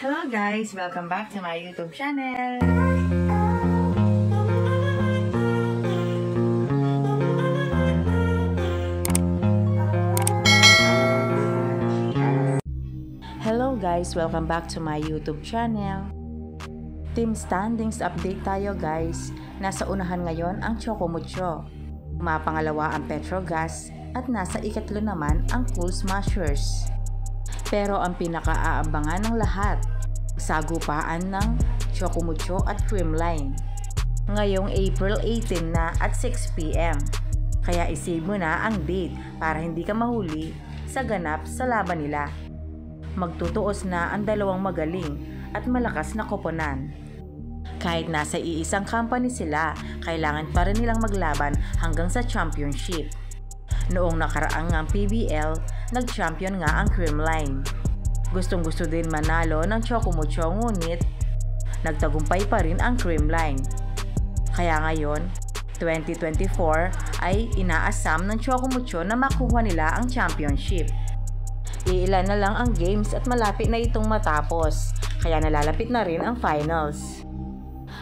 Hello guys! Welcome back to my YouTube channel! Hello guys! Welcome back to my YouTube channel! Team standings update tayo guys. Nasa unahan ngayon ang Chocomucho. Mapangalawa ang Petrogas at nasa ikatlo naman ang Cool Smashers. Pero ang pinaka-aabangan ng lahat, sagupaan ng Chocomucho at Creamline. Ngayong April 18 na at 6 PM. Kaya isave mo na ang date para hindi ka mahuli sa ganap sa laban nila. Magtutuos na ang dalawang magaling at malakas na koponan. Kahit nasa iisang company sila, kailangan pa rin nilang maglaban hanggang sa championship. Noong nakaraang ng PBL, nag-champion nga ang Creamline. Gustong-gusto din manalo ng Chocomucho ngunit nagtagumpay pa rin ang Creamline. Kaya ngayon, 2024 ay inaasam ng Chocomucho na makuha nila ang championship. Iilan na lang ang games at malapit na itong matapos, kaya nalalapit na rin ang finals.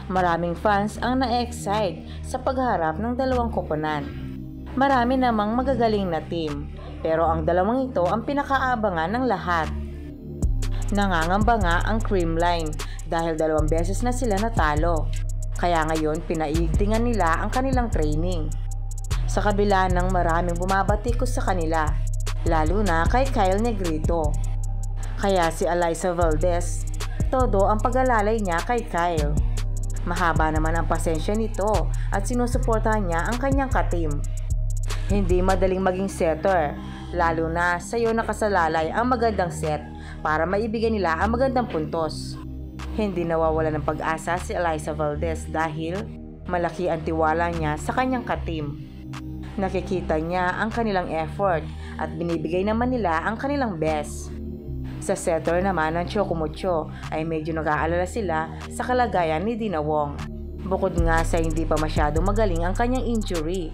Maraming fans ang na-excite sa pagharap ng dalawang koponan. Marami namang magagaling na team, pero ang dalawang ito ang pinakaabangan ng lahat. Nangangamba nga ang Creamline dahil 2 beses na sila natalo, kaya ngayon pinaiigtingan nila ang kanilang training. Sa kabila ng maraming bumabatikos sa kanila, lalo na kay Kyle Negrito. Kaya si Alyssa Valdez, todo ang pag-alalay niya kay Kyle. Mahaba naman ang pasensya nito at sinusuportahan niya ang kanyang ka-team. Hindi madaling maging setter, lalo na sa iyo nakasalalay ang magandang set para maibigay nila ang magandang puntos. Hindi nawawala ng pag-asa si Alyssa Valdez dahil malaki ang tiwala niya sa kanyang ka-team. Nakikita niya ang kanilang effort at binibigay naman nila ang kanilang best. Sa setter naman ng Chocomucho ay medyo nag-aalala sila sa kalagayan ni Dina Wong. Bukod nga sa hindi pa masyadong magaling ang kanyang injury,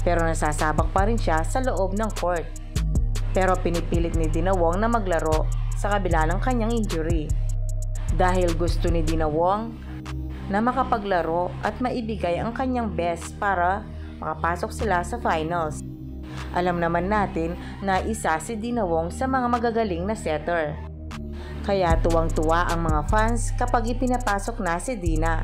pero nasasabak pa rin siya sa loob ng court. Pero pinipilit ni Dina Wong na maglaro sa kabila ng kanyang injury. Dahil gusto ni Dina Wong na makapaglaro at maibigay ang kanyang best para makapasok sila sa finals. Alam naman natin na isa si Dina Wong sa mga magagaling na setter. Kaya tuwang-tuwa ang mga fans kapag ipinapasok na si Dina.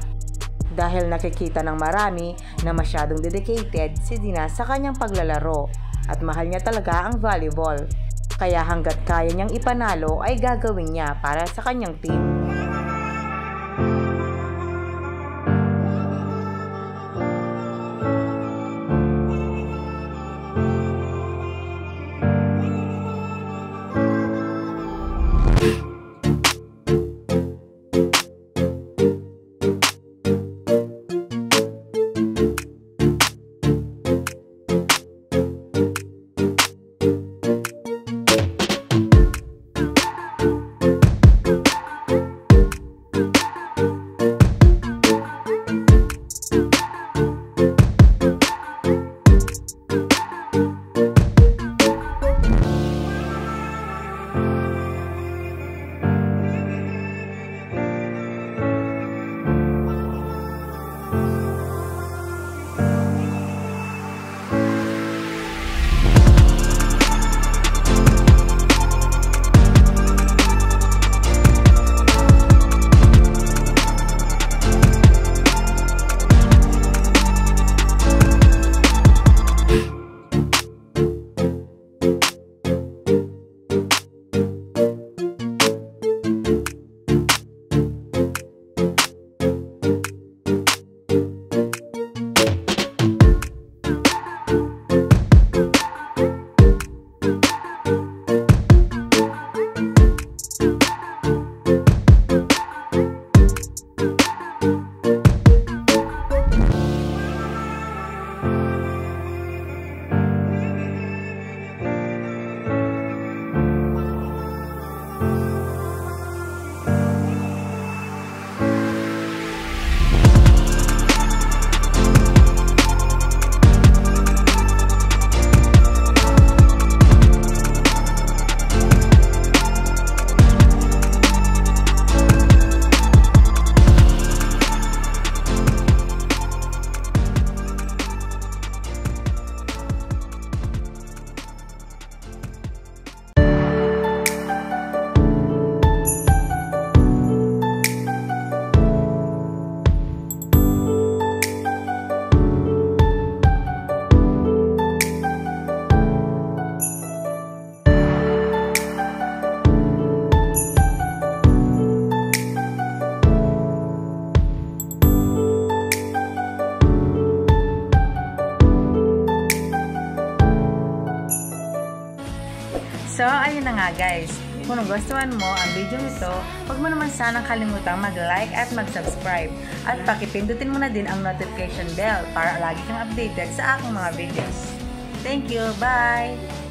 Dahil nakikita ng marami na masyadong dedicated si Dina sa kanyang paglalaro at mahal niya talaga ang volleyball. Kaya hanggat kaya niyang ipanalo ay gagawin niya para sa kanyang team. So, ayun na nga guys. Kung nagustuhan mo ang video nito, huwag mo naman sanang kalimutang mag-like at mag-subscribe. At pakipindutin mo na din ang notification bell para lagi kang updated sa aking mga videos. Thank you! Bye!